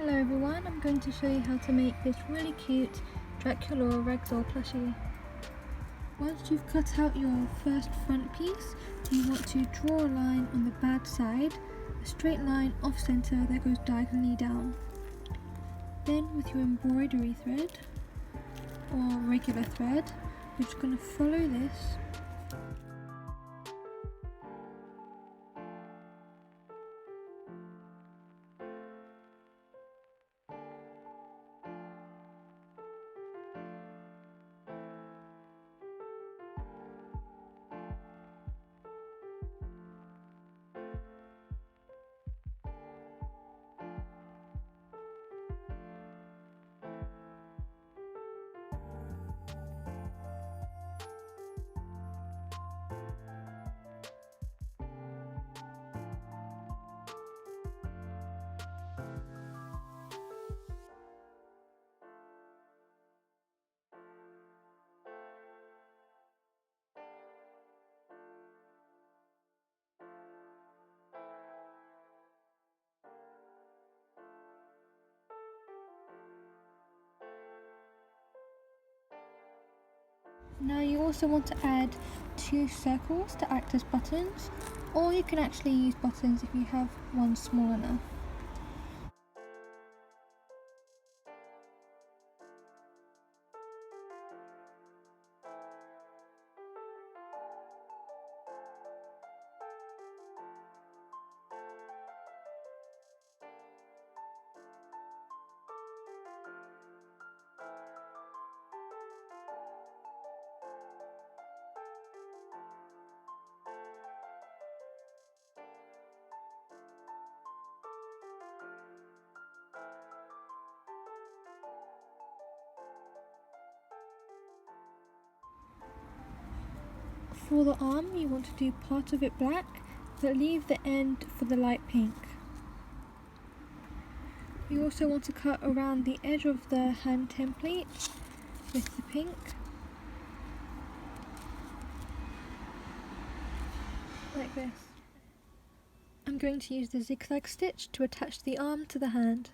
Hello everyone, I'm going to show you how to make this really cute Draculaura Ragdoll Plushie. Once you've cut out your first front piece, you want to draw a line on the bad side, a straight line off center that goes diagonally down. Then with your embroidery thread, or regular thread, you're just going to follow this. Now you also want to add 2 circles to act as buttons, or you can actually use buttons if you have one small enough. For the arm, you want to do part of it black, but leave the end for the light pink. You also want to cut around the edge of the hand template with the pink, like this. I'm going to use the zigzag stitch to attach the arm to the hand.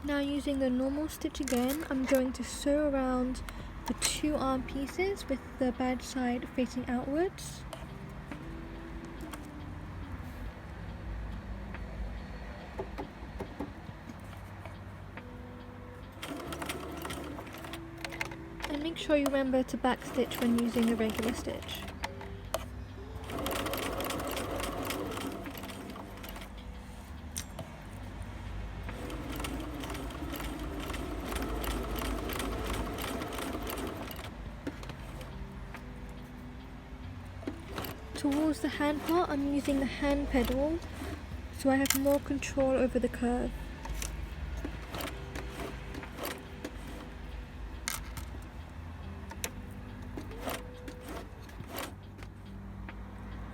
Now using the normal stitch again, I'm going to sew around the 2 arm pieces with the bad side facing outwards. And make sure you remember to back stitch when using a regular stitch. Towards the hand part, I'm using the hand pedal so I have more control over the curve.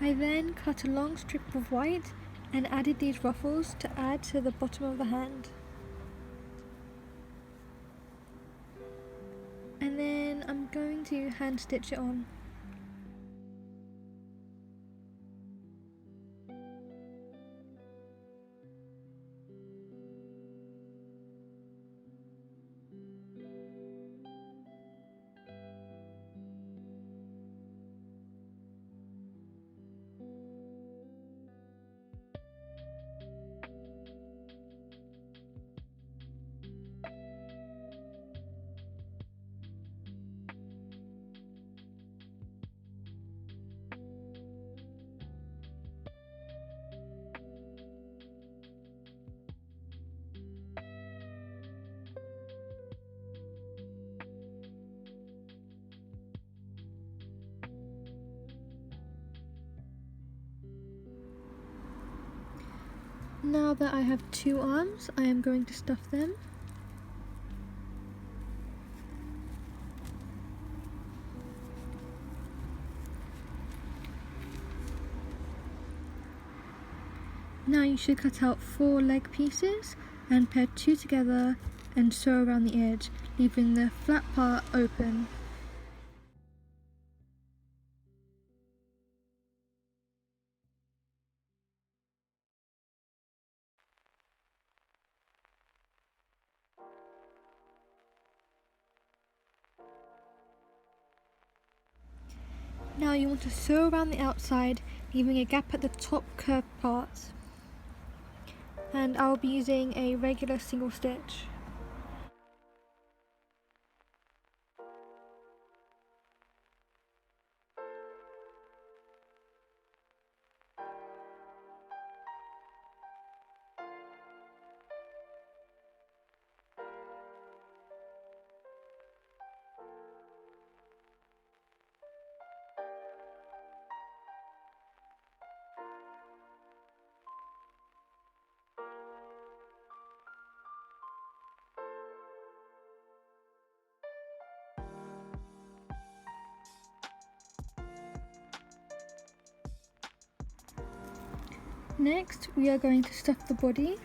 I then cut a long strip of white and added these ruffles to add to the bottom of the hand. And then I'm going to hand stitch it on. Now that I have 2 arms, I am going to stuff them. Now you should cut out 4 leg pieces and pair 2 together and sew around the edge, leaving the flat part open. Now you want to sew around the outside, leaving a gap at the top curved part. And I'll be using a regular single stitch. Next, we are going to stuff the body.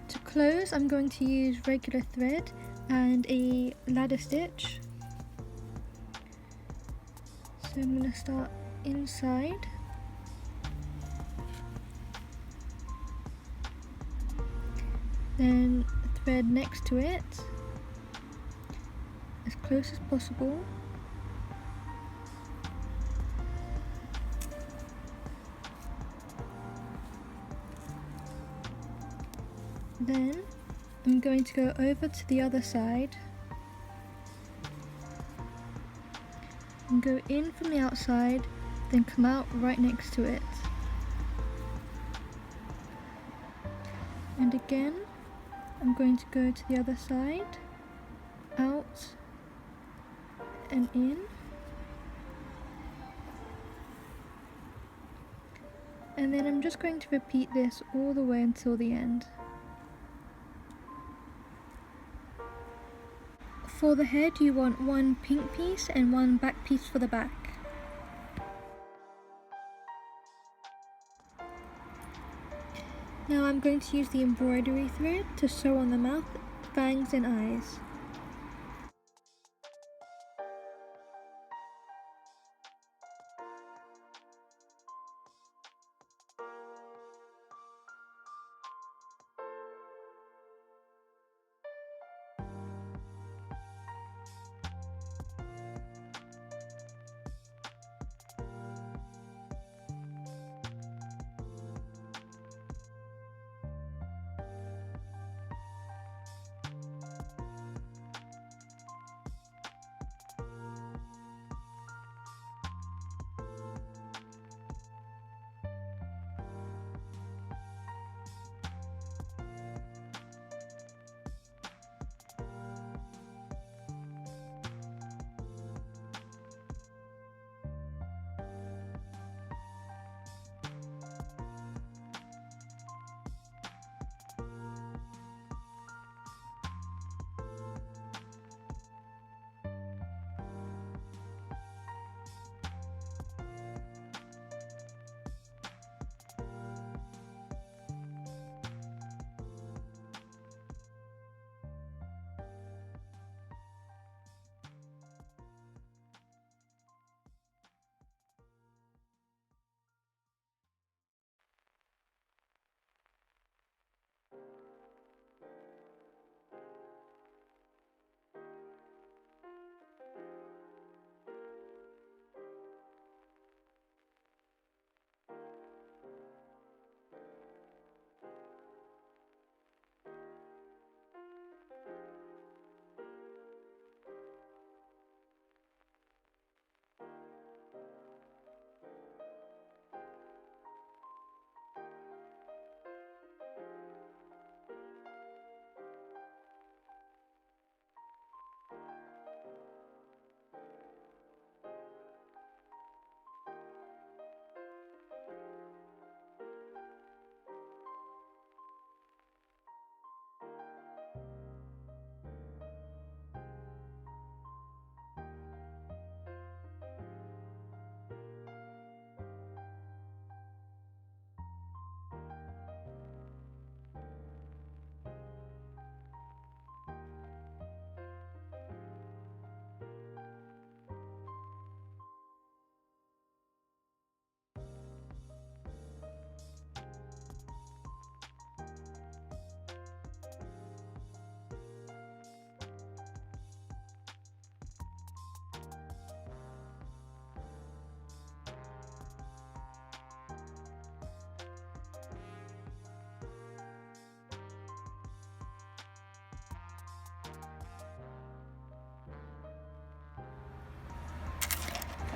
To close, I'm going to use regular thread and a ladder stitch. So I'm going to start inside, then thread next to it as close as possible, then I'm going to go over to the other side and go in from the outside, then come out right next to it. And again, I'm going to go to the other side, out and in. And then I'm just going to repeat this all the way until the end. For the head, you want 1 pink piece and 1 black piece for the back. Now I'm going to use the embroidery thread to sew on the mouth, fangs and eyes.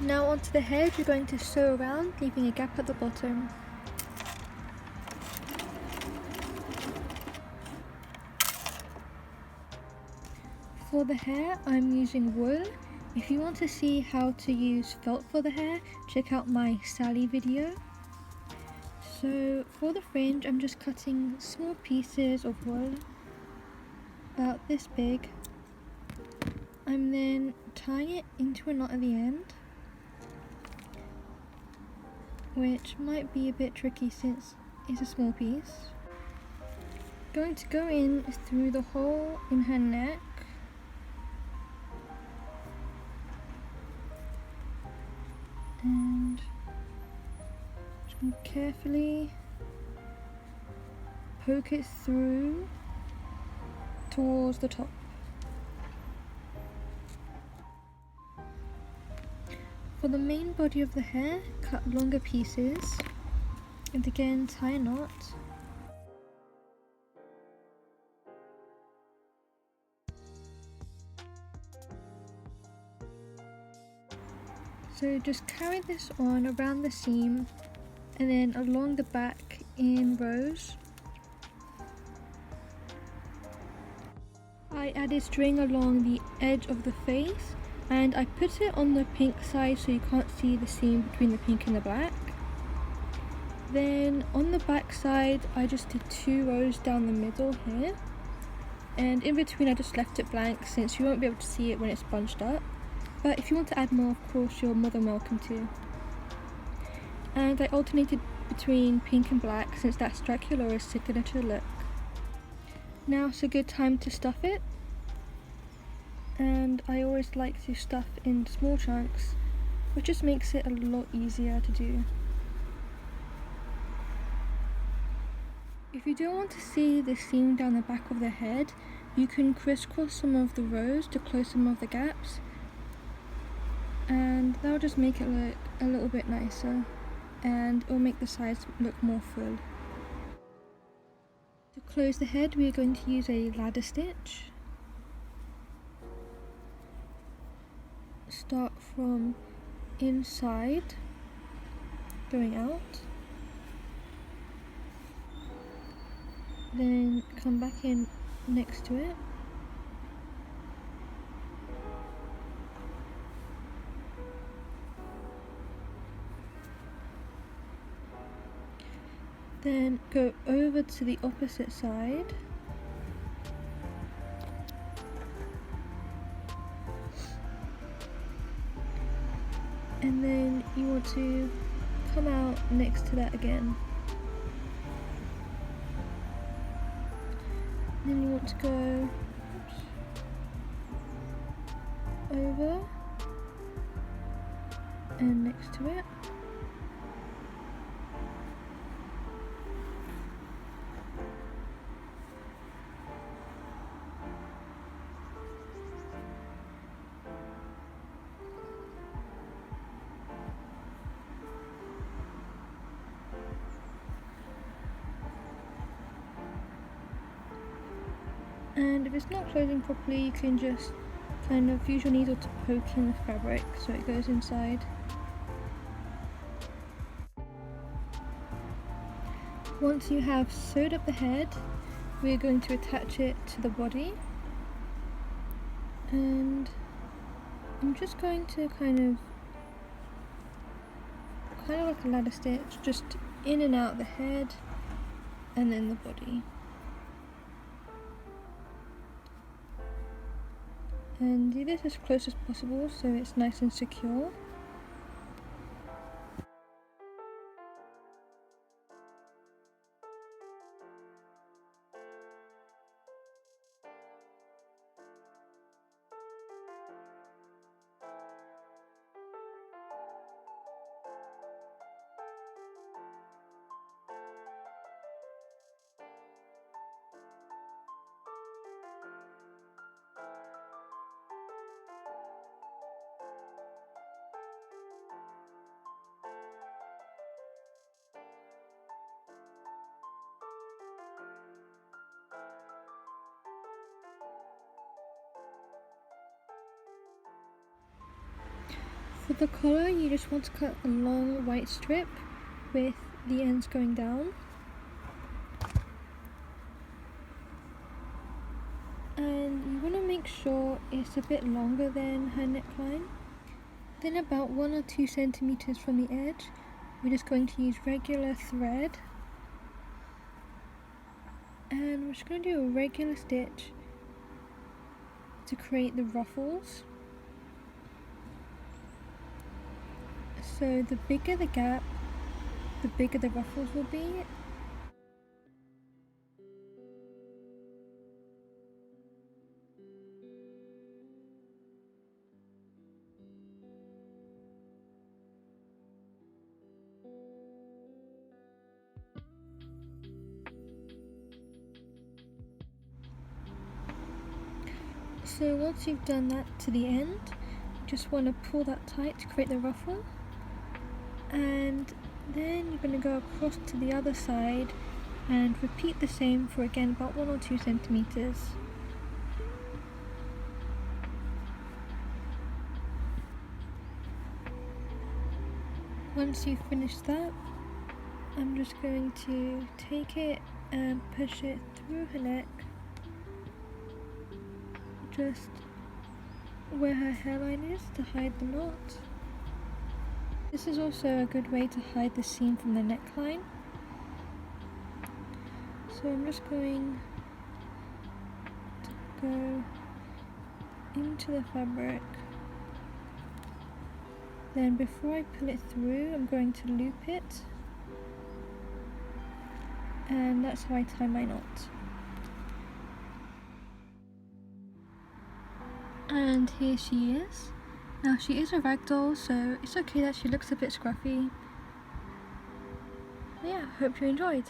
Now onto the head, we're going to sew around, leaving a gap at the bottom. For the hair, I'm using wool. If you want to see how to use felt for the hair, check out my Sally video. So for the fringe, I'm just cutting small pieces of wool, about this big. I'm then tying it into a knot at the end, which might be a bit tricky since it's a small piece. Going to go in through the hole in her neck. And just going to carefully poke it through towards the top. For the main body of the hair, cut longer pieces and again tie a knot. So just carry this on around the seam and then along the back in rows. I added string along the edge of the face and I put it on the pink side so you can't see the seam between the pink and the black. Then on the back side I just did 2 rows down the middle here, and in between I just left it blank since you won't be able to see it when it's bunched up. But if you want to add more, of course, you're more than welcome to. And I alternated between pink and black since that's Draculaura's signature look. Now it's a good time to stuff it. And I always like to stuff in small chunks, which just makes it a lot easier to do. If you don't want to see the seam down the back of the head, you can crisscross some of the rows to close some of the gaps. And that'll just make it look a little bit nicer, and it'll make the sides look more full. To close the head, we are going to use a ladder stitch. Start from inside, going out, then come back in next to it. Then go over to the opposite side. And then you want to come out next to that again. Then you want to go over and next to it. And if it's not closing properly, you can just kind of use your needle to poke in the fabric so it goes inside. Once you have sewed up the head, we're going to attach it to the body. And I'm just going to kind of like a ladder stitch, just in and out the head and then the body. And do this as close as possible so it's nice and secure. For the collar, you just want to cut a long white strip with the ends going down. And you want to make sure it's a bit longer than her neckline. Then about 1 or 2 centimeters from the edge, we're just going to use regular thread. And we're just going to do a regular stitch to create the ruffles. So the bigger the gap, the bigger the ruffles will be. So once you've done that to the end, you just want to pull that tight to create the ruffle. And then you're going to go across to the other side and repeat the same for again about 1 or 2 centimeters. Once you've finished that, I'm just going to take it and push it through her neck, just where her hairline is, to hide the knot. This is also a good way to hide the seam from the neckline. So I'm just going to go into the fabric. Then before I pull it through, I'm going to loop it. And that's how I tie my knot. And here she is. Now she is a ragdoll, so it's okay that she looks a bit scruffy. But yeah, hope you enjoyed.